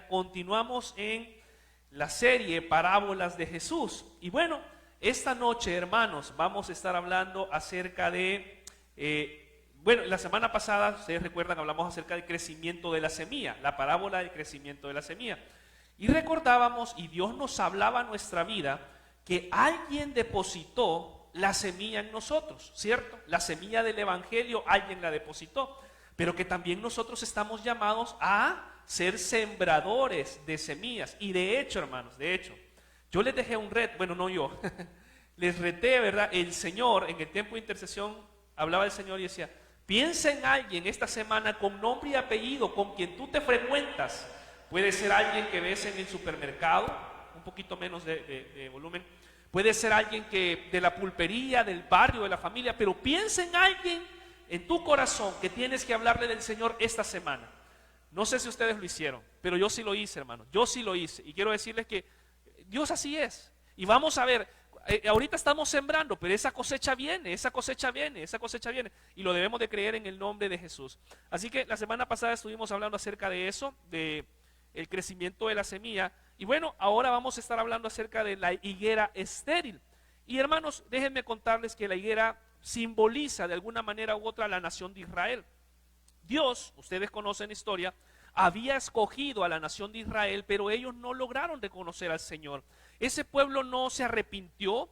Continuamos en la serie Parábolas de Jesús. Y bueno, esta noche, hermanos, vamos a estar hablando acerca de, la semana pasada, ustedes recuerdan, hablamos acerca del crecimiento de la semilla, la parábola del crecimiento de la semilla. Y recordábamos, y Dios nos hablaba en nuestra vida, que alguien depositó la semilla en nosotros, ¿cierto? La semilla del Evangelio alguien la depositó, pero que también nosotros estamos llamados a ser sembradores de semillas. Y de hecho, hermanos, yo les dejé un reto, bueno, no yo, les reté, ¿verdad? El Señor, en el tiempo de intercesión, hablaba el Señor y decía, piensa en alguien esta semana con nombre y apellido, con quien tú te frecuentas. Puede ser alguien que ves en el supermercado, un poquito menos de volumen. Puede ser alguien que de la pulpería, del barrio, de la familia, pero piensa en alguien en tu corazón que tienes que hablarle del Señor esta semana. No sé si ustedes lo hicieron, pero yo sí lo hice, hermano. Yo sí lo hice. Y quiero decirles que Dios así es. Y vamos a ver, ahorita estamos sembrando, pero esa cosecha viene, esa cosecha viene, esa cosecha viene. Y lo debemos de creer en el nombre de Jesús. Así que la semana pasada estuvimos hablando acerca de eso, de el crecimiento de la semilla. Y bueno, ahora vamos a estar hablando acerca de la higuera estéril. Y hermanos, déjenme contarles que la higuera simboliza de alguna manera u otra la nación de Israel. Dios, ustedes conocen la historia, había escogido a la nación de Israel, pero ellos no lograron reconocer al Señor. Ese pueblo no se arrepintió,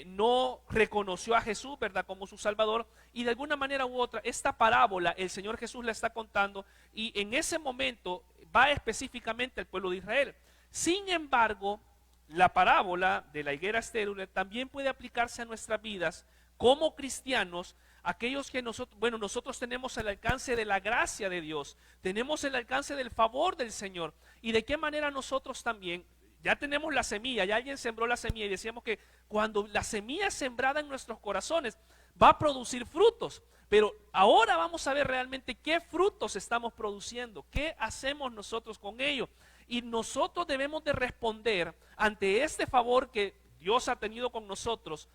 no reconoció a Jesús, ¿verdad?, como su Salvador, y de alguna manera u otra, esta parábola, el Señor Jesús la está contando, y en ese momento va específicamente al pueblo de Israel. Sin embargo, la parábola de la higuera estéril también puede aplicarse a nuestras vidas como cristianos, aquellos que nosotros tenemos el alcance de la gracia de Dios, tenemos el alcance del favor del Señor, y de qué manera nosotros también, ya tenemos la semilla, ya alguien sembró la semilla, y decíamos que cuando la semilla es sembrada en nuestros corazones, va a producir frutos, pero ahora vamos a ver realmente qué frutos estamos produciendo, qué hacemos nosotros con ello, y nosotros debemos de responder ante este favor que Dios ha tenido con nosotros.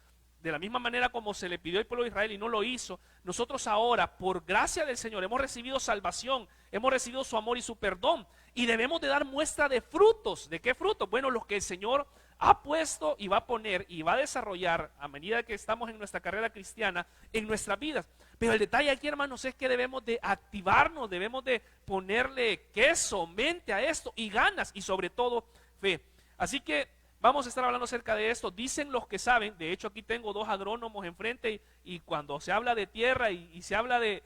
De la misma manera como se le pidió al pueblo de Israel y no lo hizo, nosotros ahora, por gracia del Señor, hemos recibido salvación, hemos recibido su amor y su perdón, y debemos de dar muestra de frutos. ¿De qué frutos? Bueno, los que el Señor ha puesto y va a poner y va a desarrollar a medida que estamos en nuestra carrera cristiana, en nuestras vidas. Pero el detalle aquí, hermanos, es que debemos de activarnos, debemos de ponerle queso, mente a esto, y ganas, y sobre todo fe. Así que vamos a estar hablando acerca de esto. Dicen los que saben, de hecho aquí tengo dos agrónomos enfrente, y cuando se habla de tierra y se habla de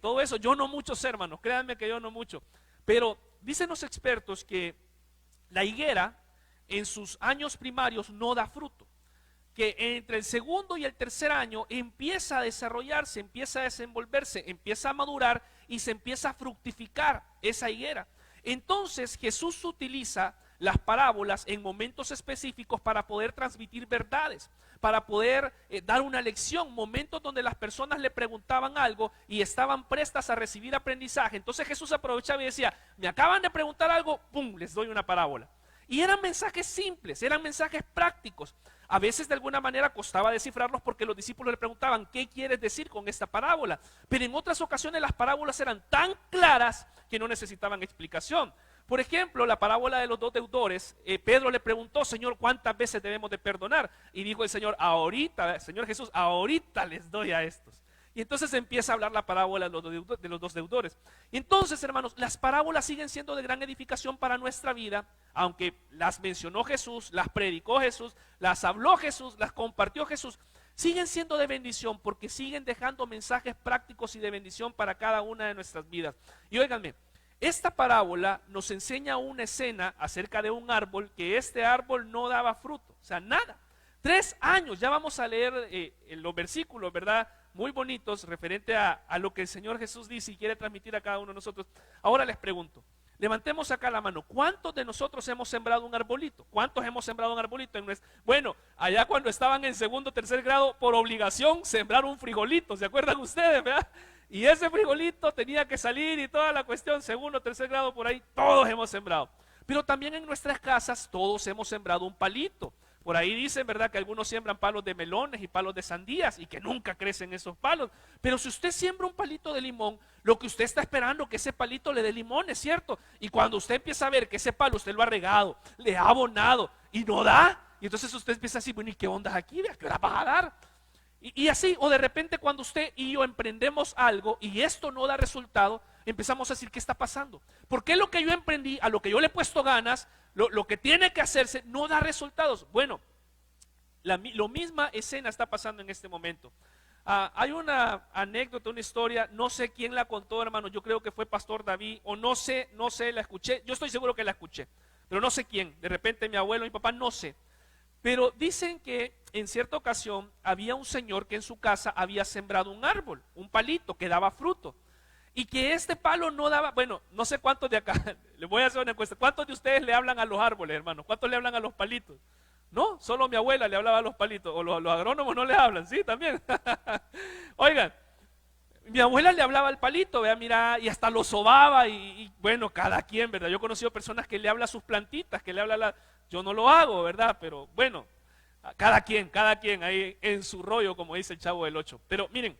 todo eso, yo no mucho sé, hermanos, créanme que yo no mucho, pero dicen los expertos que la higuera en sus años primarios no da fruto, que entre el segundo y el tercer año empieza a desarrollarse, empieza a desenvolverse, empieza a madurar y se empieza a fructificar esa higuera. Entonces Jesús utiliza las parábolas en momentos específicos para poder transmitir verdades, para poder dar una lección, momentos donde las personas le preguntaban algo y estaban prestas a recibir aprendizaje. Entonces Jesús aprovechaba y decía, me acaban de preguntar algo, pum, les doy una parábola. Y eran mensajes simples, eran mensajes prácticos. A veces de alguna manera costaba descifrarlos porque los discípulos le preguntaban, ¿qué quieres decir con esta parábola? Pero en otras ocasiones las parábolas eran tan claras que no necesitaban explicación. Por ejemplo, la parábola de los dos deudores, Pedro le preguntó, Señor, ¿cuántas veces debemos de perdonar? Y dijo el Señor, Señor Jesús, ahorita les doy a estos. Y entonces empieza a hablar la parábola de los dos deudores. Y entonces, hermanos, las parábolas siguen siendo de gran edificación para nuestra vida, aunque las mencionó Jesús, las predicó Jesús, las habló Jesús, las compartió Jesús, siguen siendo de bendición porque siguen dejando mensajes prácticos y de bendición para cada una de nuestras vidas. Y óiganme, esta parábola nos enseña una escena acerca de un árbol, que este árbol no daba fruto, o sea, nada. 3 años, ya vamos a leer los versículos, ¿verdad?, muy bonitos referente a lo que el Señor Jesús dice y quiere transmitir a cada uno de nosotros. Ahora les pregunto, levantemos acá la mano, ¿cuántos de nosotros hemos sembrado un arbolito? ¿Cuántos hemos sembrado un arbolito? Bueno, allá cuando estaban en segundo o tercer grado, por obligación, sembraron un frijolito, ¿se acuerdan ustedes, verdad? Y ese frijolito tenía que salir y toda la cuestión, segundo o tercer grado por ahí, todos hemos sembrado. Pero también en nuestras casas todos hemos sembrado un palito. Por ahí dicen, ¿verdad?, que algunos siembran palos de melones y palos de sandías y que nunca crecen esos palos. Pero si usted siembra un palito de limón, lo que usted está esperando es que ese palito le dé limones, ¿cierto? Y cuando usted empieza a ver que ese palo usted lo ha regado, le ha abonado y no da, y entonces usted empieza a decir, bueno, ¿y qué onda aquí? ¿A qué hora vas a dar? Y así, o de repente cuando usted y yo emprendemos algo y esto no da resultado, empezamos a decir, ¿qué está pasando? ¿Por qué lo que yo emprendí, a lo que yo le he puesto ganas, lo que tiene que hacerse, no da resultados? Bueno, lo misma escena está pasando en este momento. Hay una anécdota, una historia, no sé quién la contó, hermano, yo creo que fue Pastor David, o no sé, la escuché, yo estoy seguro que la escuché, pero no sé quién, de repente mi abuelo, mi papá, no sé. Pero dicen que en cierta ocasión había un señor que en su casa había sembrado un árbol, un palito que daba fruto. Y que este palo no daba, bueno, no sé cuántos de acá, les voy a hacer una encuesta, ¿cuántos de ustedes le hablan a los árboles, hermano? ¿Cuántos le hablan a los palitos? No, solo mi abuela le hablaba a los palitos, o los agrónomos no le hablan, sí, también. Oigan, mi abuela le hablaba al palito, vea, mira, y hasta lo sobaba, y bueno, cada quien, ¿verdad? Yo he conocido personas que le hablan a sus plantitas, que le hablan yo no lo hago, ¿verdad? Pero bueno, cada quien ahí en su rollo, como dice el Chavo del Ocho. Pero miren,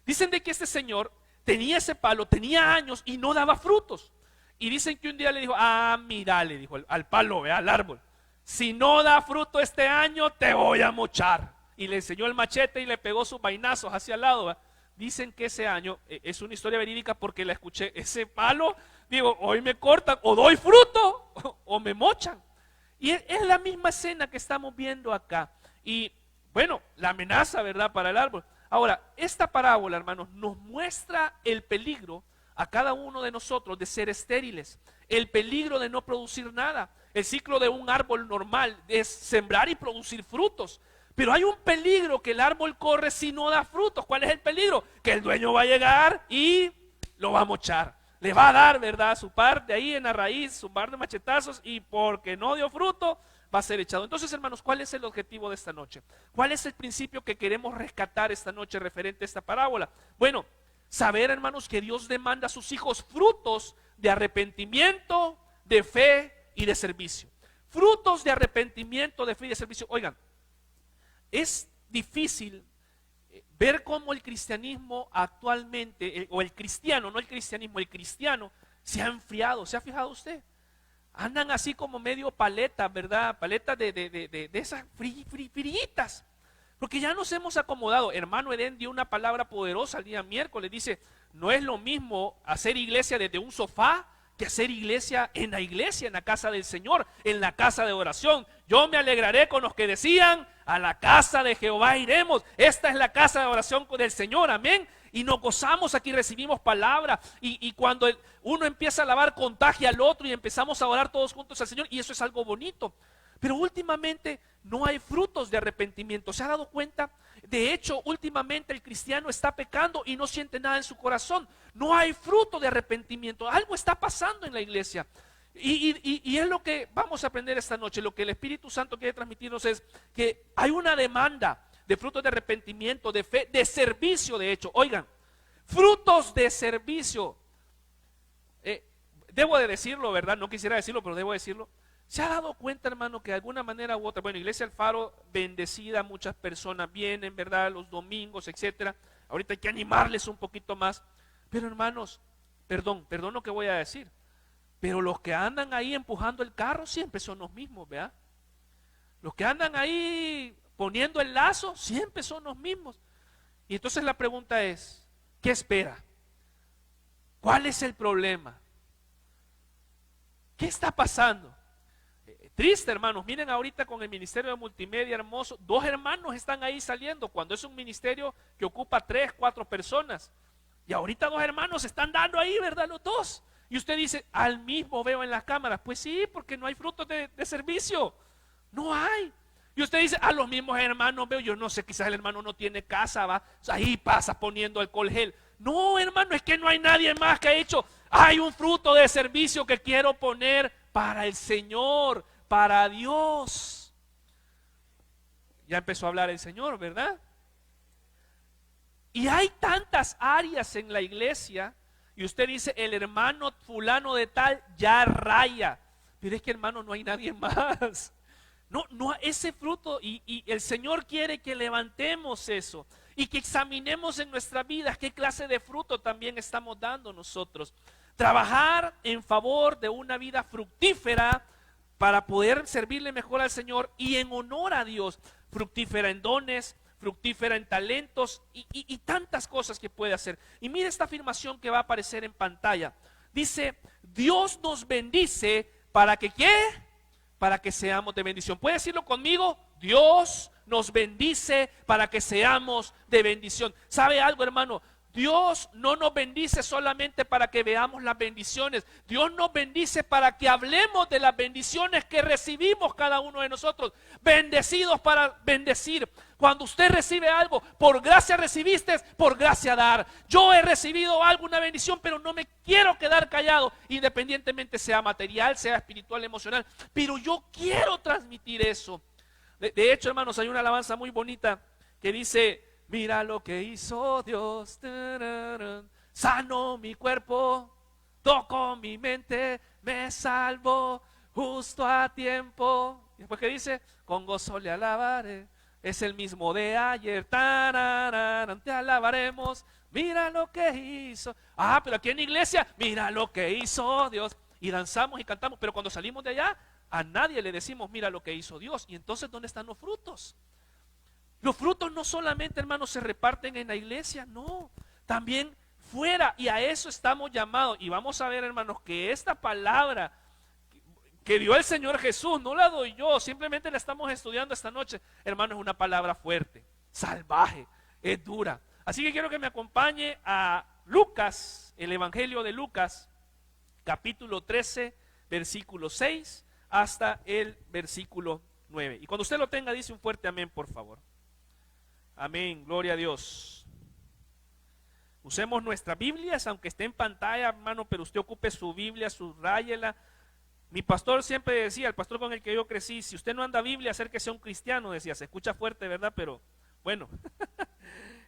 dicen de que este señor tenía ese palo, tenía años y no daba frutos. Y dicen que un día le dijo, mira, le dijo al palo, al árbol, si no da fruto este año, te voy a mochar. Y le enseñó el machete y le pegó sus vainazos hacia el lado. Dicen que ese año, es una historia verídica porque la escuché, ese palo, digo, hoy me cortan, o doy fruto, o me mochan. Y es la misma escena que estamos viendo acá. Y bueno, la amenaza, ¿verdad?, para el árbol. Ahora, esta parábola, hermanos, nos muestra el peligro a cada uno de nosotros de ser estériles, el peligro de no producir nada. El ciclo de un árbol normal es sembrar y producir frutos, pero hay un peligro que el árbol corre si no da frutos. ¿Cuál es el peligro? Que el dueño va a llegar y lo va a mochar. Le va a dar, ¿verdad?, su parte ahí en la raíz, su par de machetazos, y porque no dio fruto, va a ser echado. Entonces, hermanos, ¿cuál es el objetivo de esta noche? ¿Cuál es el principio que queremos rescatar esta noche referente a esta parábola? Bueno, saber, hermanos, que Dios demanda a sus hijos frutos de arrepentimiento, de fe y de servicio. Frutos de arrepentimiento, de fe y de servicio. Oigan, es difícil ver cómo el cristianismo actualmente, o el cristiano, no el cristianismo, el cristiano se ha enfriado. ¿Se ha fijado usted? Andan así como medio paletas, ¿verdad? Paletas de esas frillitas. Porque ya nos hemos acomodado. Hermano Edén dio una palabra poderosa el día miércoles. Dice, no es lo mismo hacer iglesia desde un sofá que hacer iglesia, en la casa del Señor, en la casa de oración. Yo me alegraré con los que decían, a la casa de Jehová iremos. Esta es la casa de oración del Señor, amén. Y nos gozamos aquí, recibimos palabra. Y cuando uno empieza a alabar, contagia al otro y empezamos a orar todos juntos al Señor. Y eso es algo bonito. Pero últimamente no hay frutos de arrepentimiento. ¿Se ha dado cuenta? De hecho, últimamente el cristiano está pecando y no siente nada en su corazón. No hay fruto de arrepentimiento. Algo está pasando en la iglesia. Y es lo que vamos a aprender esta noche. Lo que el Espíritu Santo quiere transmitirnos es que hay una demanda de frutos de arrepentimiento, de fe, de servicio, de hecho. Oigan, frutos de servicio. Debo de decirlo, ¿verdad? No quisiera decirlo, pero debo decirlo. ¿Se ha dado cuenta, hermano, que de alguna manera u otra, bueno, Iglesia El Faro, bendecida, muchas personas vienen, ¿verdad?, los domingos, etcétera. Ahorita hay que animarles un poquito más. Pero hermanos, perdón lo que voy a decir, pero los que andan ahí empujando el carro siempre son los mismos, ¿verdad? Los que andan ahí poniendo el lazo siempre son los mismos. Y entonces la pregunta es, ¿qué espera? ¿Cuál es el problema? ¿Qué está pasando? Triste, hermanos. Miren ahorita con el ministerio de multimedia hermoso, 2 hermanos están ahí saliendo cuando es un ministerio que ocupa 3, 4 personas. Y ahorita 2 hermanos están dando ahí, ¿verdad? Los 2. Y usted dice, al mismo veo en las cámaras. Pues sí, porque no hay frutos de servicio. No hay. Y usted dice, a los mismos hermanos veo. Yo no sé, quizás el hermano no tiene casa, va. O sea, ahí pasa poniendo alcohol gel. No, hermano, es que no hay nadie más que ha hecho. Hay un fruto de servicio que quiero poner para el Señor, para Dios. Ya empezó a hablar el Señor, ¿verdad? Y hay tantas áreas en la iglesia. Y usted dice, el hermano fulano de tal ya raya. Pero es que, hermano, no hay nadie más. No, ese fruto, y el Señor quiere que levantemos eso y que examinemos en nuestras vidas qué clase de fruto también estamos dando nosotros. Trabajar en favor de una vida fructífera para poder servirle mejor al Señor y en honor a Dios, fructífera en dones, fructífera en talentos y tantas cosas que puede hacer. Y mire esta afirmación que va a aparecer en pantalla. Dice, Dios nos bendice para que ¿qué? Para que seamos de bendición. ¿Puede decirlo conmigo? Dios nos bendice para que seamos de bendición. ¿Sabe algo, hermano? Dios no nos bendice solamente para que veamos las bendiciones. Dios nos bendice para que hablemos de las bendiciones que recibimos cada uno de nosotros. Bendecidos para bendecir. Cuando usted recibe algo, por gracia recibiste, por gracia dar. Yo he recibido algo, una bendición, pero no me quiero quedar callado, independientemente sea material, sea espiritual, emocional. Pero yo quiero transmitir eso. De hecho, hermanos, hay una alabanza muy bonita que dice: mira lo que hizo Dios, sanó mi cuerpo, tocó mi mente, me salvó justo a tiempo. Y después, ¿qué dice? Con gozo le alabaré, es el mismo de ayer, te alabaremos, mira lo que hizo. Pero aquí en la iglesia, mira lo que hizo Dios. Y danzamos y cantamos, pero cuando salimos de allá, a nadie le decimos, mira lo que hizo Dios. Y entonces, ¿dónde están los frutos? Los frutos no solamente, hermanos, se reparten en la iglesia, no, también fuera, y a eso estamos llamados. Y vamos a ver, hermanos, que esta palabra que dio el Señor Jesús, no la doy yo, simplemente la estamos estudiando esta noche. Hermanos, es una palabra fuerte, salvaje, es dura. Así que quiero que me acompañe a Lucas, el Evangelio de Lucas, capítulo 13, versículo 6 hasta el versículo 9. Y cuando usted lo tenga, dice un fuerte amén, por favor. Amén, gloria a Dios. Usemos nuestras Biblias, aunque esté en pantalla, hermano, pero usted ocupe su Biblia, subráyela. Mi pastor siempre decía, el pastor con el que yo crecí, si usted no anda Biblia, acérquese a un cristiano, decía. Se escucha fuerte, ¿verdad? Pero bueno,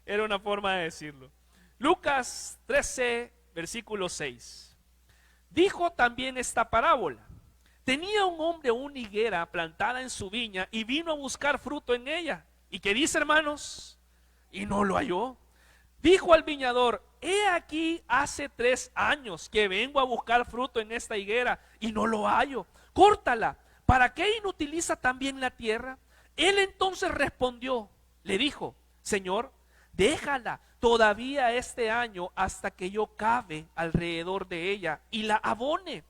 era una forma de decirlo. Lucas 13, versículo 6. Dijo también esta parábola. Tenía un hombre una higuera plantada en su viña y vino a buscar fruto en ella. ¿Y qué dice, hermanos? Y no lo halló. Dijo al viñador: he aquí hace 3 años que vengo a buscar fruto en esta higuera y no lo hallo. Córtala. ¿Para qué inutiliza también la tierra? Él entonces respondió, le dijo: Señor, déjala todavía este año hasta que yo cave alrededor de ella y la abone.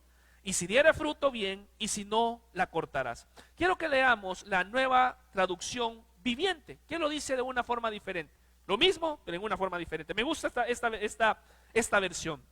Y si diere fruto, bien, y si no, la cortarás. Quiero que leamos la Nueva Traducción Viviente, que lo dice de una forma diferente. Lo mismo, pero en una forma diferente. Me gusta esta versión.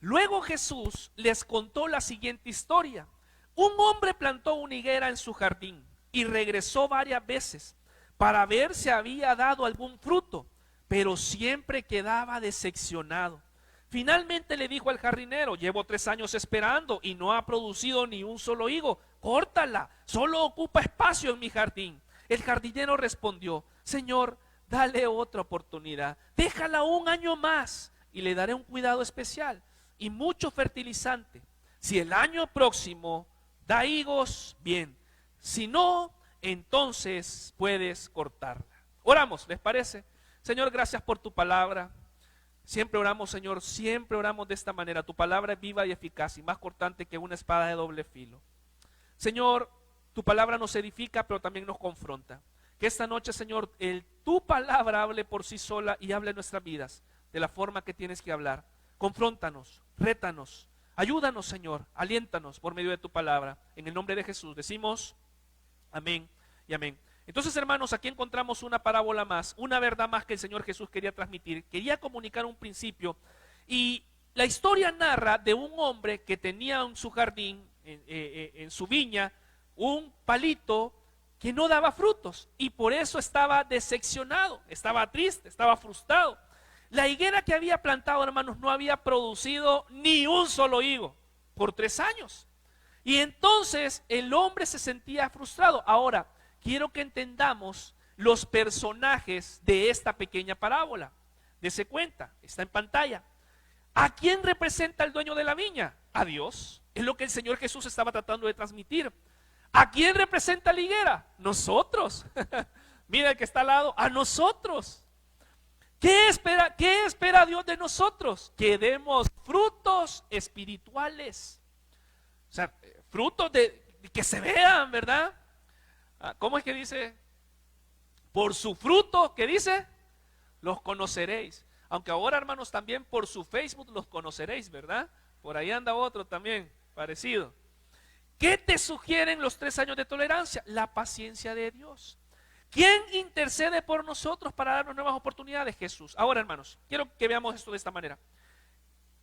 Luego Jesús les contó la siguiente historia. Un hombre plantó una higuera en su jardín y regresó varias veces para ver si había dado algún fruto, pero siempre quedaba decepcionado. Finalmente le dijo al jardinero: llevo 3 años esperando y no ha producido ni un solo higo. Córtala, solo ocupa espacio en mi jardín. El jardinero respondió: Señor, dale otra oportunidad, déjala 1 año más y le daré un cuidado especial y mucho fertilizante. Si el año próximo da higos, bien, si no, entonces puedes cortarla. Oramos, ¿les parece? Señor, gracias por tu palabra. Siempre oramos, Señor, siempre oramos de esta manera. Tu palabra es viva y eficaz y más cortante que una espada de doble filo. Señor, tu palabra nos edifica, pero también nos confronta. Que esta noche, Señor, tu palabra hable por sí sola y hable en nuestras vidas de la forma que tienes que hablar. Confróntanos, rétanos, ayúdanos, Señor, aliéntanos por medio de tu palabra. En el nombre de Jesús decimos amén y amén. Entonces, hermanos, aquí encontramos una parábola más, una verdad más que el Señor Jesús quería transmitir, quería comunicar un principio. Y la historia narra de un hombre que tenía en su jardín, en su viña, un palito que no daba frutos y por eso estaba decepcionado, estaba triste, estaba frustrado. La higuera que había plantado, hermanos, no había producido ni un solo higo por 3 años. Y entonces el hombre se sentía frustrado. Ahora, quiero que entendamos los personajes de esta pequeña parábola. Dese cuenta, está en pantalla. ¿A quién representa el dueño de la viña? A Dios. Es lo que el Señor Jesús estaba tratando de transmitir. ¿A quién representa la higuera? Nosotros. Mira el que está al lado, a nosotros. ¿Qué espera Dios de nosotros? Que demos frutos espirituales. O sea, frutos de que se vean, ¿verdad? ¿Cómo es que dice? Por su fruto, ¿qué dice? Los conoceréis. Aunque ahora, hermanos, también por su Facebook los conoceréis, ¿verdad? Por ahí anda otro también, parecido. ¿Qué te sugieren los 3 años de tolerancia? La paciencia de Dios. ¿Quién intercede por nosotros para darnos nuevas oportunidades? Jesús. Ahora, hermanos, quiero que veamos esto de esta manera.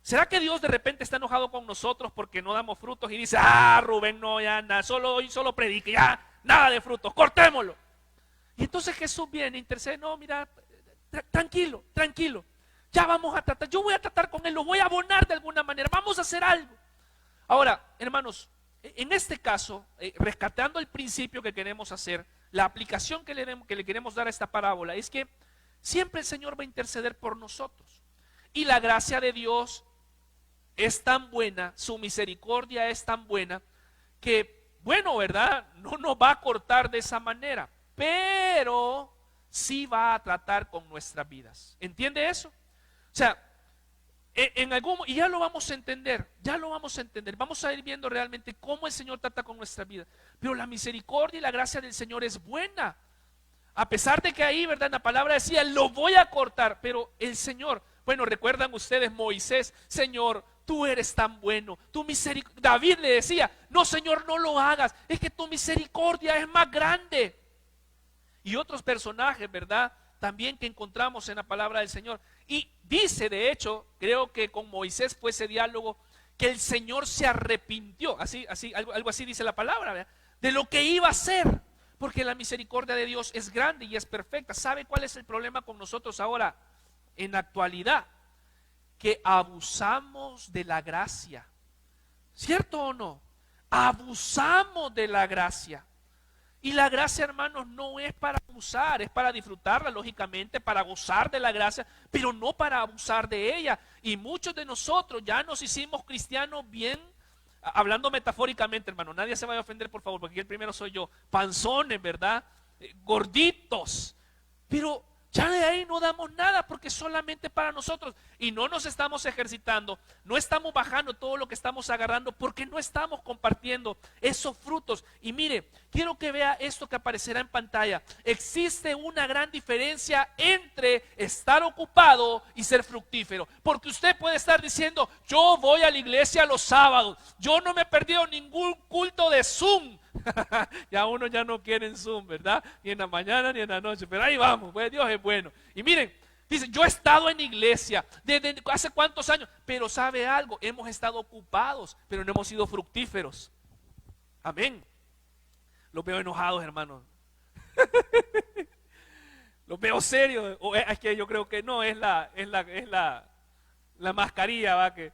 ¿Será que Dios de repente está enojado con nosotros porque no damos frutos y dice, Rubén, no, ya nada, hoy solo predique, ya, nada de frutos, cortémoslo? Y entonces Jesús viene, intercede, no, mira, tranquilo, ya vamos a tratar, yo voy a tratar con él, lo voy a abonar de alguna manera, vamos a hacer algo. Ahora, hermanos, en este caso, rescatando el principio que queremos hacer, la aplicación que le queremos dar a esta parábola es que siempre el Señor va a interceder por nosotros. Y la gracia de Dios es tan buena, su misericordia es tan buena, que, bueno, ¿verdad? No nos va a cortar de esa manera, pero sí va a tratar con nuestras vidas. ¿Entiende eso? O sea, y ya lo vamos a entender, vamos a ir viendo realmente cómo el Señor trata con nuestra vida. Pero la misericordia y la gracia del Señor es buena. A pesar de que ahí, ¿verdad? En la palabra decía, lo voy a cortar, pero el Señor, bueno, recuerdan ustedes Moisés, Señor, tú eres tan bueno, tu misericordia. David le decía, no, Señor, no lo hagas, es que tu misericordia es más grande. Y otros personajes, ¿verdad? También que encontramos en la palabra del Señor. Y dice, de hecho, creo que con Moisés fue ese diálogo, que el Señor se arrepintió, algo así dice la palabra, ¿verdad? De lo que iba a hacer, porque la misericordia de Dios es grande y es perfecta. ¿Sabe cuál es el problema con nosotros ahora, en la actualidad? Que abusamos de la gracia. ¿Cierto o no? Abusamos de la gracia. Y la gracia, hermanos, no es para abusar, es para disfrutarla, lógicamente, para gozar de la gracia, pero no para abusar de ella. Y muchos de nosotros ya nos hicimos cristianos bien, hablando metafóricamente, hermano, nadie se vaya a ofender, por favor, porque aquí el primero soy yo, panzones, ¿verdad? Gorditos, pero ya de ahí no damos nada porque solamente para nosotros, y no nos estamos ejercitando, no estamos bajando todo lo que estamos agarrando porque no estamos compartiendo esos frutos. Y mire, quiero que vea esto que aparecerá en pantalla. Existe una gran diferencia entre estar ocupado y ser fructífero, porque usted puede estar diciendo, yo voy a la iglesia los sábados, yo no me he perdido ningún culto de Zoom. Ya uno ya no quiere en Zoom, ¿verdad? Ni en la mañana ni en la noche, pero ahí vamos, pues Dios es bueno. Y miren, dice, yo he estado en iglesia desde hace cuántos años, pero ¿sabe algo? Hemos estado ocupados, pero no hemos sido fructíferos. Amén. Los veo enojados, hermanos. Los veo serios. O es que yo creo que no, es la mascarilla, ¿va? Que,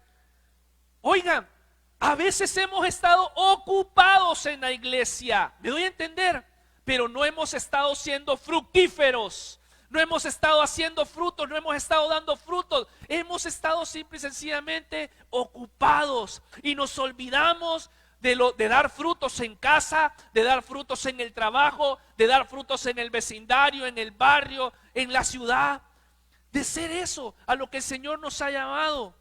oigan, a veces hemos estado ocupados en la iglesia, me doy a entender, pero no hemos estado siendo fructíferos, no hemos estado haciendo frutos, no hemos estado dando frutos, hemos estado simple y sencillamente ocupados y nos olvidamos de dar frutos en casa, de dar frutos en el trabajo, de dar frutos en el vecindario, en el barrio, en la ciudad, de ser eso a lo que el Señor nos ha llamado.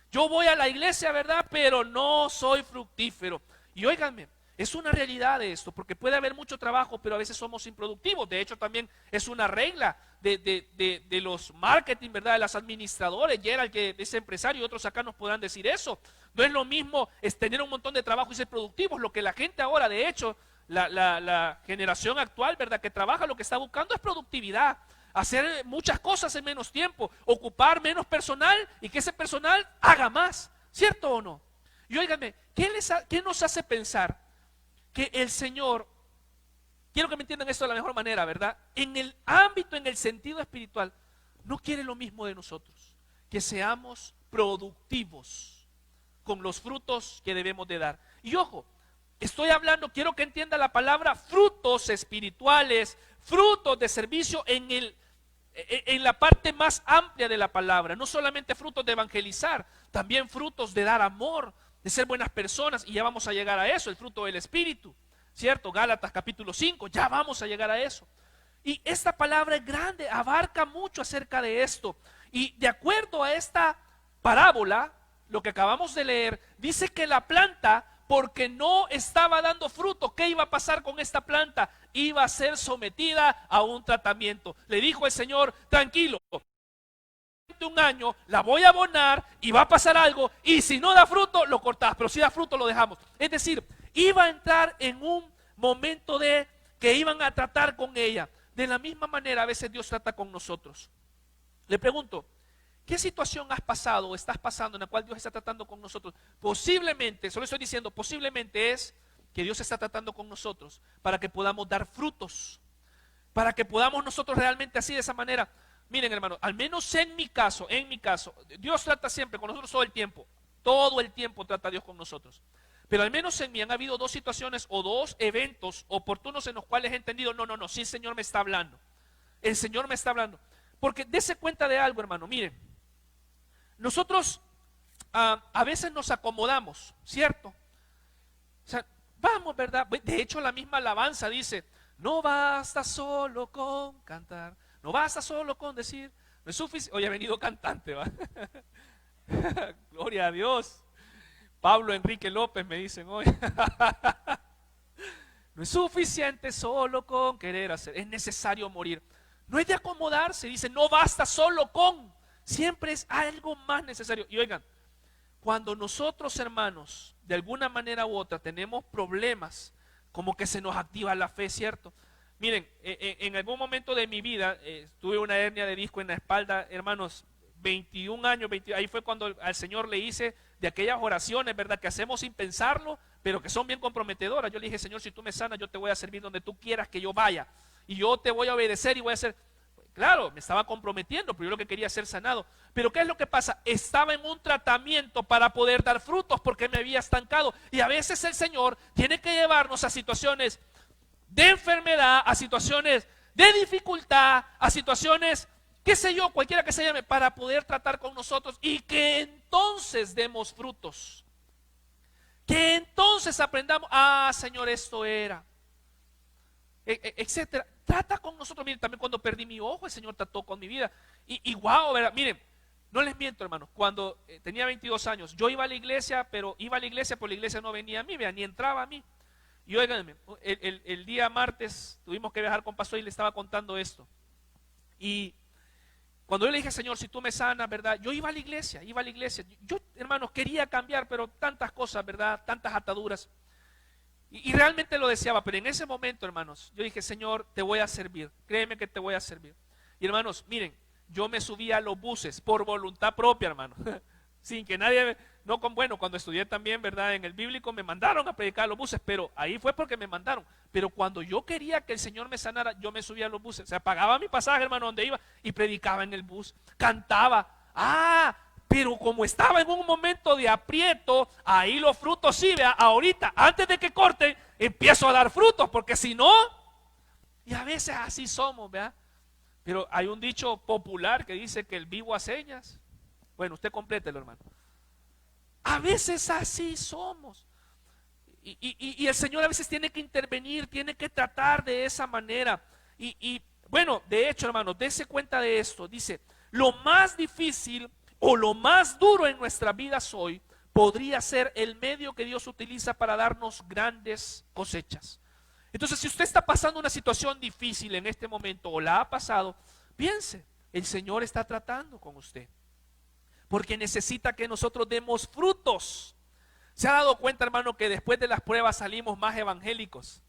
Yo voy a la iglesia, ¿verdad? Pero no soy fructífero. Y óiganme, es una realidad de esto, porque puede haber mucho trabajo, pero a veces somos improductivos. De hecho, también es una regla de los marketing, ¿verdad? De los administradores. Gerald, que es empresario, y otros acá nos podrán decir eso. No es lo mismo tener un montón de trabajo y ser productivos. Lo que la gente ahora, de hecho, la generación actual, ¿verdad? Que trabaja, lo que está buscando es productividad. Hacer muchas cosas en menos tiempo, ocupar menos personal y que ese personal haga más, ¿cierto o no? Y óiganme, ¿qué nos hace pensar que el Señor, quiero que me entiendan esto de la mejor manera, ¿verdad? En el ámbito, en el sentido espiritual, no quiere lo mismo de nosotros, que seamos productivos con los frutos que debemos de dar. Y ojo, estoy hablando, quiero que entienda la palabra frutos espirituales, frutos de servicio en la parte más amplia de la palabra, no solamente frutos de evangelizar, también frutos de dar amor, de ser buenas personas, y ya vamos a llegar a eso, el fruto del Espíritu, ¿cierto? Gálatas capítulo 5, ya vamos a llegar a eso. Y esta palabra es grande, abarca mucho acerca de esto. Y de acuerdo a esta parábola, lo que acabamos de leer, dice que la planta, porque no estaba dando fruto, ¿qué iba a pasar con esta planta? Iba a ser sometida a un tratamiento. Le dijo el Señor, tranquilo, de un año la voy a abonar y va a pasar algo, y si no da fruto, lo cortás, pero si da fruto, lo dejamos. Es decir, iba a entrar en un momento de que iban a tratar con ella. De la misma manera, a veces Dios trata con nosotros. Le pregunto, ¿qué situación has pasado o estás pasando en la cual Dios está tratando con nosotros? Posiblemente, solo estoy diciendo, posiblemente es que Dios está tratando con nosotros para que podamos dar frutos, para que podamos nosotros realmente así de esa manera. Miren, hermano, al menos en mi caso, Dios trata siempre con nosotros todo el tiempo trata Dios con nosotros. Pero al menos en mí han habido dos situaciones o dos eventos oportunos en los cuales he entendido, no, sí el Señor me está hablando. El Señor me está hablando. Porque dése cuenta de algo, hermano, miren. Nosotros a veces nos acomodamos, ¿cierto? O sea, vamos, ¿verdad? De hecho, la misma alabanza dice, no basta solo con cantar, no basta solo con decir, no es suficiente. Hoy ha venido cantante, ¿va? Gloria a Dios. Pablo Enrique López me dicen hoy. No es suficiente solo con querer hacer, es necesario morir. No es de acomodarse, dice, no basta solo con, siempre es algo más necesario. Y oigan, cuando nosotros, hermanos, de alguna manera u otra tenemos problemas, como que se nos activa la fe, ¿cierto? Miren, en algún momento de mi vida tuve una hernia de disco en la espalda, hermanos, 21 años, ahí fue cuando al Señor le hice de aquellas oraciones, ¿verdad? Que hacemos sin pensarlo, pero que son bien comprometedoras. Yo le dije, Señor, si tú me sanas, yo te voy a servir donde tú quieras que yo vaya. Y yo te voy a obedecer y voy a hacer. Claro, me estaba comprometiendo, pero yo lo que quería es ser sanado. Pero ¿qué es lo que pasa? Estaba en un tratamiento para poder dar frutos porque me había estancado. Y a veces el Señor tiene que llevarnos a situaciones de enfermedad, a situaciones de dificultad, a situaciones, qué sé yo, cualquiera que se llame, para poder tratar con nosotros y que entonces demos frutos. Que entonces aprendamos, Señor, esto era, etcétera. Trata con nosotros. Miren, también cuando perdí mi ojo, el Señor trató con mi vida. Y wow, ¿verdad? Miren, no les miento, hermanos, cuando tenía 22 años, yo iba a la iglesia, pero la iglesia no venía a mí, ni entraba a mí. Y óiganme, el día martes tuvimos que viajar con pastor y le estaba contando esto. Y cuando yo le dije, Señor, si tú me sanas, ¿verdad? Yo iba a la iglesia. Yo, hermanos, quería cambiar, pero tantas cosas, ¿verdad? Tantas ataduras. Y realmente lo deseaba, pero en ese momento, hermanos, yo dije, Señor, te voy a servir. Créeme que te voy a servir. Y hermanos, miren, yo me subí a los buses por voluntad propia, hermano. Sin que nadie, cuando estudié también, ¿verdad? En el bíblico me mandaron a predicar a los buses, pero ahí fue porque me mandaron. Pero cuando yo quería que el Señor me sanara, yo me subía a los buses. O sea, pagaba mi pasaje, hermano, donde iba y predicaba en el bus, cantaba. Pero como estaba en un momento de aprieto, ahí los frutos sí, vea, ahorita, antes de que corten, empiezo a dar frutos, porque si no, y a veces así somos, vea. Pero hay un dicho popular que dice que el vivo a señas. Bueno, usted complételo, hermano. A veces así somos. Y el Señor a veces tiene que intervenir, tiene que tratar de esa manera. Bueno, de hecho, hermano, dése cuenta de esto. Dice, lo más difícil o lo más duro en nuestras vidas hoy podría ser el medio que Dios utiliza para darnos grandes cosechas. Entonces, si usted está pasando una situación difícil en este momento o la ha pasado, piense, el Señor está tratando con usted. Porque necesita que nosotros demos frutos. ¿Se ha dado cuenta, hermano, que después de las pruebas salimos más evangélicos?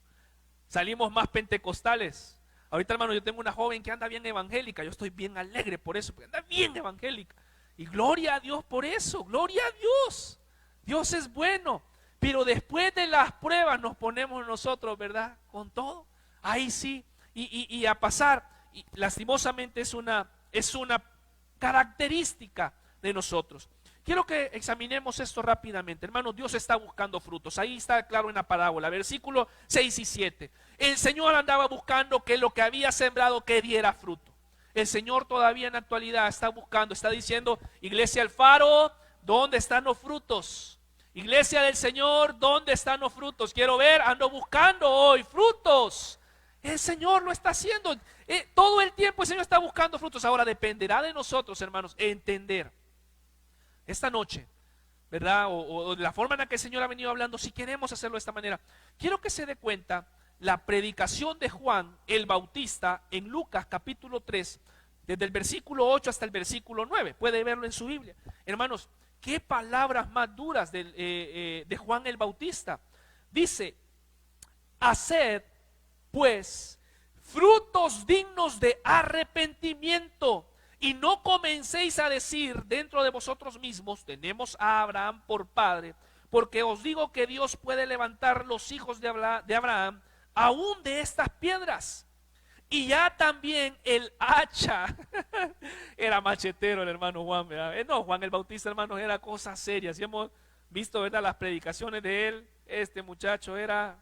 Salimos más pentecostales. Ahorita, hermano, yo tengo una joven que anda bien evangélica. Yo estoy bien alegre por eso, porque anda bien evangélica. Y gloria a Dios por eso, gloria a Dios. Dios es bueno. Pero después de las pruebas nos ponemos nosotros, ¿verdad? Con todo. Ahí sí. Y a pasar. Y lastimosamente es una característica de nosotros. Quiero que examinemos esto rápidamente. Hermanos, Dios está buscando frutos. Ahí está claro en la parábola, versículos 6 y 7. El Señor andaba buscando que lo que había sembrado que diera fruto. El Señor todavía en la actualidad está buscando, está diciendo, Iglesia El Faro, ¿dónde están los frutos? Iglesia del Señor, ¿dónde están los frutos? Quiero ver, ando buscando hoy frutos. El Señor lo está haciendo. Todo el tiempo el Señor está buscando frutos. Ahora dependerá de nosotros, hermanos, entender esta noche, ¿verdad? O de la forma en la que el Señor ha venido hablando, si queremos hacerlo de esta manera. Quiero que se dé cuenta la predicación de Juan el Bautista en Lucas capítulo 3, desde el versículo 8 hasta el versículo 9. Puede verlo en su Biblia. Hermanos, qué palabras más duras de Juan el Bautista. Dice: haced pues frutos dignos de arrepentimiento, y no comencéis a decir dentro de vosotros mismos: tenemos a Abraham por padre, porque os digo que Dios puede levantar los hijos de Abraham aún de estas piedras. Y ya también el hacha era machetero el hermano Juan, ¿verdad? No, Juan el Bautista, hermanos, era cosa seria. Si hemos visto, ¿verdad?, las predicaciones de él, este muchacho era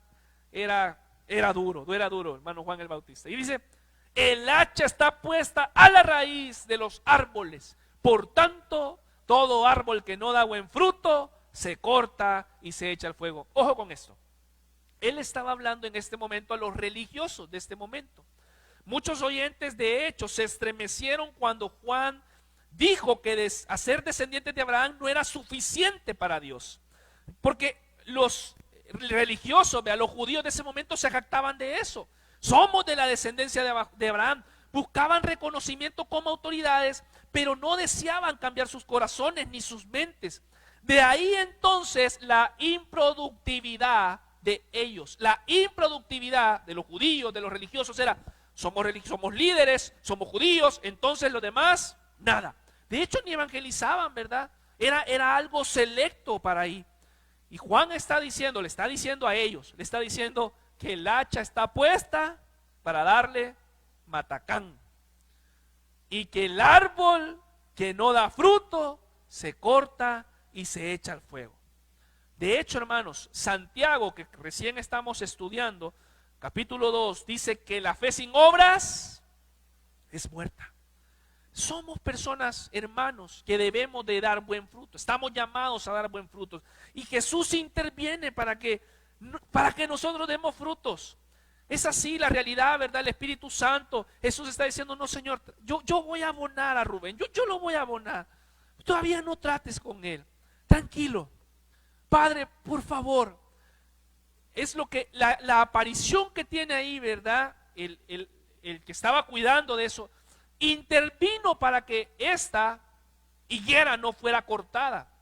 duro, hermano Juan el Bautista. Y dice: el hacha está puesta a la raíz de los árboles, por tanto, todo árbol que no da buen fruto se corta y se echa al fuego. Ojo con esto. Él estaba hablando en este momento a los religiosos de este momento. Muchos oyentes, de hecho, se estremecieron cuando Juan dijo que hacer descendientes de Abraham no era suficiente para Dios, porque los religiosos, los judíos de ese momento se jactaban de eso. Somos de la descendencia de Abraham. Buscaban reconocimiento como autoridades, pero no deseaban cambiar sus corazones ni sus mentes. De ahí entonces la improductividad de ellos. La improductividad de los judíos, de los religiosos, era: somos líderes, somos judíos, entonces los demás, nada. De hecho, ni evangelizaban, ¿verdad? Era algo selecto para ahí. Y Juan le está diciendo a ellos, le está diciendo que el hacha está puesta para darle matacán, y que el árbol que no da fruto se corta y se echa al fuego. De hecho, hermanos, Santiago, que recién estamos estudiando, capítulo 2, dice que la fe sin obras es muerta. Somos personas, hermanos, que debemos de dar buen fruto. Estamos llamados a dar buen fruto. Y Jesús interviene para que nosotros demos frutos. Es así la realidad, ¿verdad? El Espíritu Santo. Jesús está diciendo: no, Señor, yo voy a abonar a Rubén. Yo lo voy a abonar. Todavía no trates con él. Tranquilo. Padre, por favor. Es lo que la aparición que tiene ahí, ¿verdad? El que estaba cuidando de eso, intervino para que esta higuera no fuera cortada.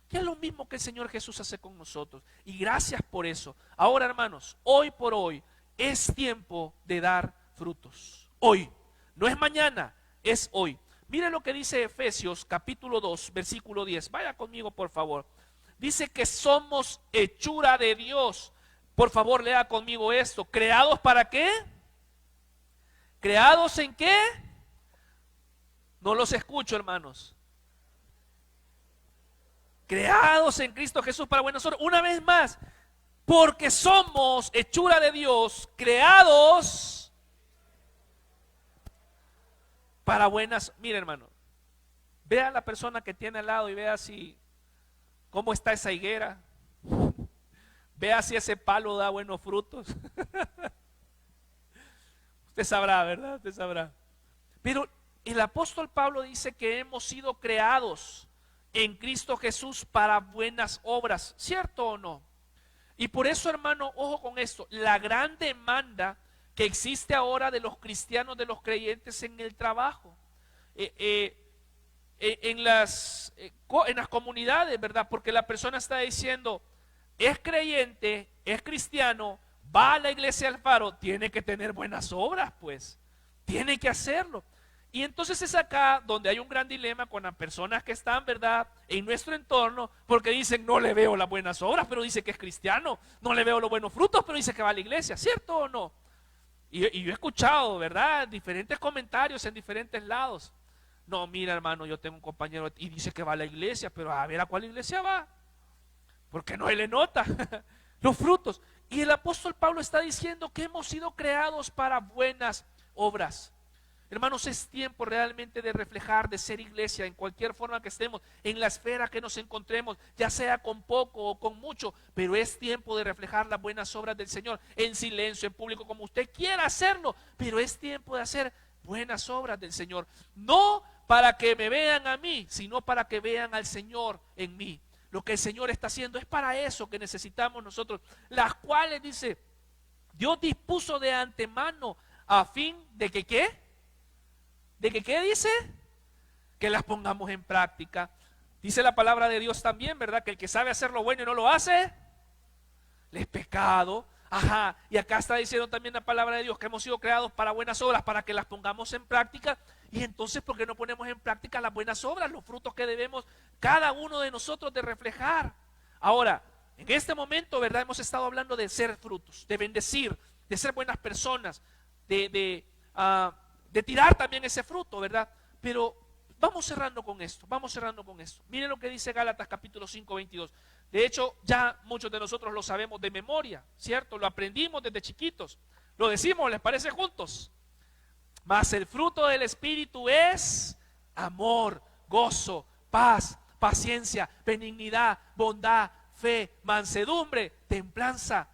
Que es lo mismo que el Señor Jesús hace con nosotros. Y gracias por eso. Ahora, hermanos, hoy por hoy es tiempo de dar frutos. Hoy. No es mañana, es hoy. Mire lo que dice Efesios capítulo 2, versículo 10. Vaya conmigo, por favor. Dice que somos hechura de Dios. Por favor, lea conmigo esto. ¿Creados para qué? ¿Creados en qué? No los escucho, hermanos. Creados en Cristo Jesús para buenas obras. Una vez más, porque somos hechura de Dios, creados para buenas. Mire, hermano, vea a la persona que tiene al lado y vea cómo está esa higuera. Vea si ese palo da buenos frutos. Usted sabrá, ¿verdad? Usted sabrá. Pero el apóstol Pablo dice que hemos sido creados en Cristo Jesús para buenas obras, ¿cierto o no? Y por eso, hermano, ojo con esto, la gran demanda que existe ahora de los cristianos, de los creyentes en el trabajo, en las comunidades, ¿verdad? Porque la persona está diciendo: es creyente, es cristiano, va a la iglesia del Faro, tiene que tener buenas obras, pues, tiene que hacerlo. Y entonces es acá donde hay un gran dilema con las personas que están, ¿verdad?, en nuestro entorno, porque dicen: no le veo las buenas obras, pero dice que es cristiano, no le veo los buenos frutos, pero dice que va a la iglesia, ¿cierto o no? Y yo he escuchado, ¿verdad?, diferentes comentarios en diferentes lados. No, mira, hermano, yo tengo un compañero y dice que va a la iglesia, pero a ver a cuál iglesia va, porque no se le nota los frutos. Y el apóstol Pablo está diciendo que hemos sido creados para buenas obras. Hermanos, es tiempo realmente de reflejar, de ser iglesia en cualquier forma que estemos, en la esfera que nos encontremos, ya sea con poco o con mucho, pero es tiempo de reflejar las buenas obras del Señor, en silencio, en público, como usted quiera hacerlo, pero es tiempo de hacer buenas obras del Señor, no para que me vean a mí, sino para que vean al Señor en mí. Lo que el Señor está haciendo es para eso que necesitamos nosotros, las cuales, dice, Dios dispuso de antemano a fin de que, ¿qué? ¿De que qué dice? Que las pongamos en práctica. Dice la palabra de Dios también, ¿verdad? Que el que sabe hacer lo bueno y no lo hace, le es pecado. Ajá, y acá está diciendo también la palabra de Dios que hemos sido creados para buenas obras, para que las pongamos en práctica. Y entonces, ¿por qué no ponemos en práctica las buenas obras, los frutos que debemos cada uno de nosotros de reflejar? Ahora, en este momento, ¿verdad? Hemos estado hablando de ser frutos, de bendecir, de ser buenas personas, de tirar también ese fruto, ¿verdad? Pero vamos cerrando con esto, vamos cerrando con esto. Miren lo que dice Gálatas capítulo 5, 22. De hecho, ya muchos de nosotros lo sabemos de memoria, ¿cierto? Lo aprendimos desde chiquitos. Lo decimos, ¿les parece juntos? Mas el fruto del Espíritu es amor, gozo, paz, paciencia, benignidad, bondad, fe, mansedumbre, templanza.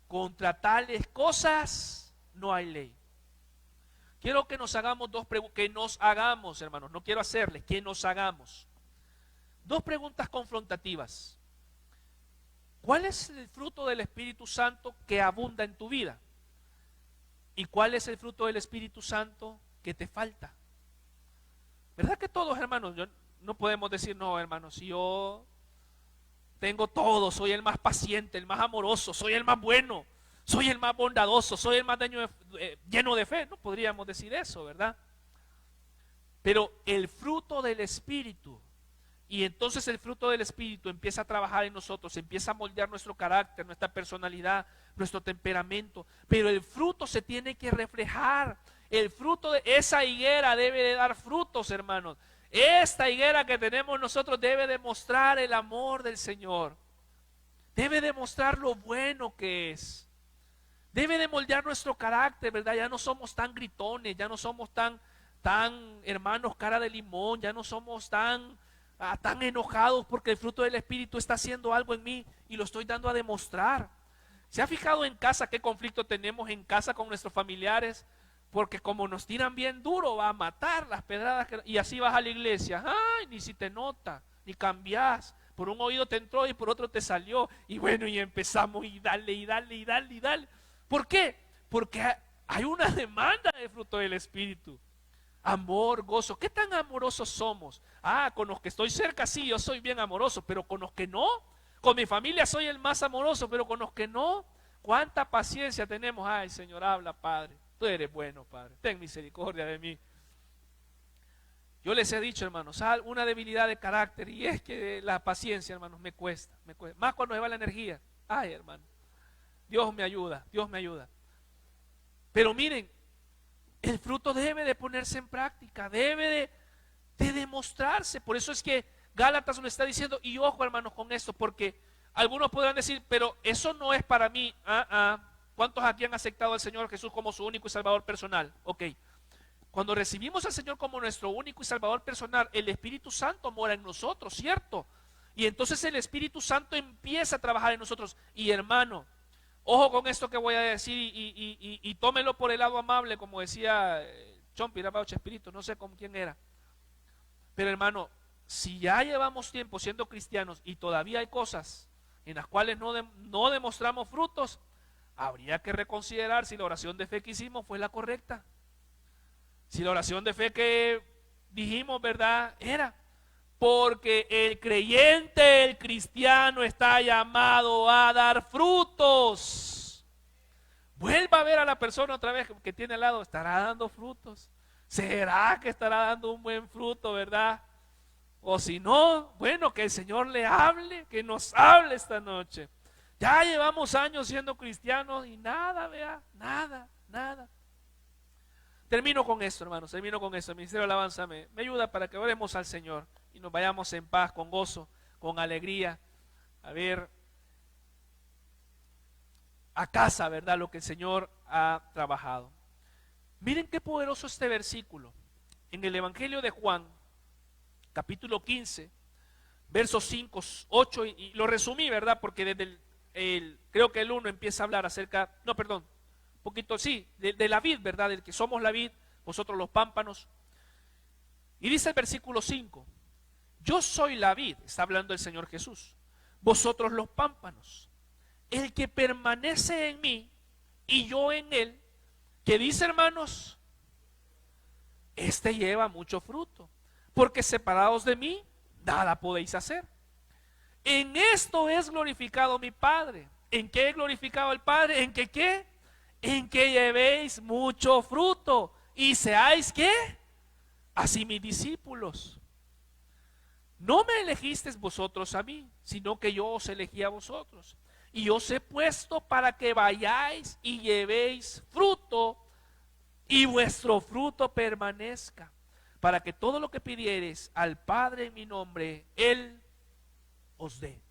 Contra tales cosas no hay ley. Quiero que nos hagamos dos preguntas, que nos hagamos, hermanos, no quiero hacerles, que nos hagamos dos preguntas confrontativas. ¿Cuál es el fruto del Espíritu Santo que abunda en tu vida? ¿Y cuál es el fruto del Espíritu Santo que te falta? ¿Verdad que todos, hermanos, no podemos decir, no, hermanos, si yo tengo todo, soy el más paciente, el más amoroso, soy el más bueno, soy el más bondadoso, soy el más lleno de fe? No podríamos decir eso, ¿verdad? Pero el fruto del Espíritu, y entonces el fruto del Espíritu empieza a trabajar en nosotros, empieza a moldear nuestro carácter, nuestra personalidad, nuestro temperamento, pero el fruto se tiene que reflejar. El fruto de esa higuera debe de dar frutos, hermanos. Esta higuera que tenemos nosotros debe demostrar el amor del Señor, debe demostrar lo bueno que es. Debe de moldear nuestro carácter, ¿verdad? Ya no somos tan gritones, ya no somos tan hermanos cara de limón, ya no somos tan enojados porque el fruto del Espíritu está haciendo algo en mí y lo estoy dando a demostrar. ¿Se ha fijado en casa qué conflicto tenemos en casa con nuestros familiares? Porque como nos tiran bien duro, va a matar las pedradas y así vas a la iglesia. Ay, ni si te nota, ni cambias. Por un oído te entró y por otro te salió. Y bueno, y empezamos y dale, y dale, y dale, y dale. ¿Por qué? Porque hay una demanda de fruto del Espíritu. Amor, gozo. ¿Qué tan amorosos somos? Con los que estoy cerca sí, yo soy bien amoroso, pero con los que no, con mi familia soy el más amoroso, pero con los que no, ¿cuánta paciencia tenemos? Ay, Señor, habla, Padre. Tú eres bueno, Padre. Ten misericordia de mí. Yo les he dicho, hermanos, una debilidad de carácter, y es que la paciencia, hermanos, me cuesta. Más cuando se va la energía. Ay, hermano. Dios me ayuda, Dios me ayuda. Pero miren, el fruto debe de ponerse en práctica, debe de demostrarse. Por eso es que Gálatas nos está diciendo, y ojo, hermanos, con esto, porque algunos podrán decir, pero eso no es para mí. ¿Cuántos aquí han aceptado al Señor Jesús como su único y salvador personal? Ok. Cuando recibimos al Señor como nuestro único y salvador personal, el Espíritu Santo mora en nosotros, ¿cierto? Y entonces el Espíritu Santo empieza a trabajar en nosotros. Y hermano, ojo con esto que voy a decir y tómelo por el lado amable, como decía Chompi, Espíritu, no sé con quién era. Pero hermano, si ya llevamos tiempo siendo cristianos y todavía hay cosas en las cuales no demostramos frutos, habría que reconsiderar si la oración de fe que hicimos fue la correcta. Si la oración de fe que dijimos, ¿verdad? Era. Porque el creyente, el cristiano está llamado a dar frutos. Vuelva a ver a la persona otra vez que tiene al lado, ¿estará dando frutos? ¿Será que estará dando un buen fruto, verdad? O si no, bueno, que el Señor le hable, que nos hable esta noche. Ya llevamos años siendo cristianos y nada, vea, nada. Termino con esto, hermanos, termino con esto. El Ministerio de Alabanza me ayuda para que oremos al Señor y nos vayamos en paz, con gozo, con alegría, a ver a casa, ¿verdad? Lo que el Señor ha trabajado. Miren qué poderoso este versículo. En el Evangelio de Juan, capítulo 15, versos 5, 8, y lo resumí, ¿verdad? Porque desde creo que el 1 empieza a hablar acerca, no, perdón, un poquito, sí, de la vid, ¿verdad? Del que somos la vid, vosotros los pámpanos. Y dice el versículo 5, yo soy la vid, está hablando el Señor Jesús, vosotros los pámpanos. El que permanece en mí y yo en él, ¿qué dice, hermanos? Este lleva mucho fruto, porque separados de mí, nada podéis hacer. En esto es glorificado mi Padre. ¿En qué es glorificado el Padre? ¿En que qué? En que llevéis mucho fruto y seáis ¿qué? Así mis discípulos. No me elegisteis vosotros a mí, sino que yo os elegí a vosotros. Y os he puesto para que vayáis y llevéis fruto y vuestro fruto permanezca, para que todo lo que pidiereis al Padre en mi nombre, Él os dé.